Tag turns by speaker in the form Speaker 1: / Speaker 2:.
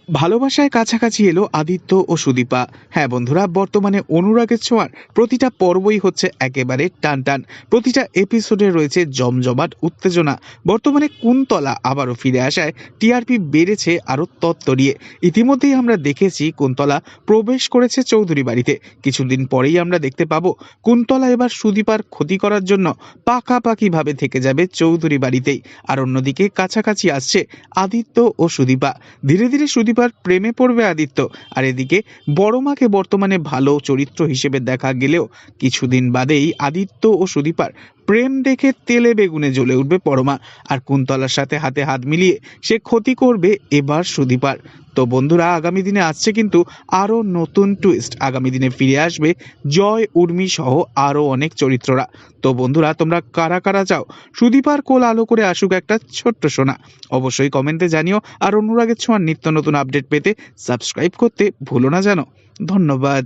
Speaker 1: ভালোবাসায় কাছাকাছি এলো আদিত্য ও সুদীপা। হ্যাঁ বন্ধুরা, বর্তমানে অনুরাগের ছোঁয়ার প্রতিটা পর্বই হচ্ছে একেবারে টান টান। প্রতিটা এপিসোডে রয়েছে জমজমাট উত্তেজনা। বর্তমানে কুন্তলা আবারও ফিরে আসায় টিআরপি বেড়েছে আরও তত্ত্বরিয়ে। ইতিমধ্যেই আমরা দেখেছি কুন্তলা প্রবেশ করেছে চৌধুরী বাড়িতে। কিছুদিন পরেই আমরা দেখতে পাবো কুন্তলা এবার সুদীপার ক্ষতি করার জন্য পাকাপাকিভাবে থেকে যাবে চৌধুরী বাড়িতেই। আর অন্যদিকে কাছাকাছি আসছে আদিত্য ও সুদীপা। ধীরে ধীরে সুদীপার প্রেমে পড়বে আদিত্য। আর এদিকে বড় মাকে বর্তমানে ভালো চরিত্র হিসেবে দেখা গেলেও কিছুদিন বাদেই আদিত্য ও সুদীপার প্রেম দেখে তেলে বেগুনে জ্বলে উঠবে পরমা। আর কুন্তলার সাথে হাতে হাত মিলিয়ে সে ক্ষতি করবে এবার সুদীপার। তো বন্ধুরা, আগামী দিনে আসছে কিন্তু আরও নতুন টুইস্ট। আগামী দিনে ফিরে আসবে জয়, উর্মি সহ আরও অনেক চরিত্ররা। তো বন্ধুরা, তোমরা কারা কারা চাও সুদীপার কোল আলো করে আসুক একটা ছোট্ট সোনা? অবশ্যই কমেন্টে জানিও। আর অনুরাগের ছোঁয়ার নিত্য নতুন আপডেট পেতে সাবস্ক্রাইব করতে ভুলো না যেন। ধন্যবাদ।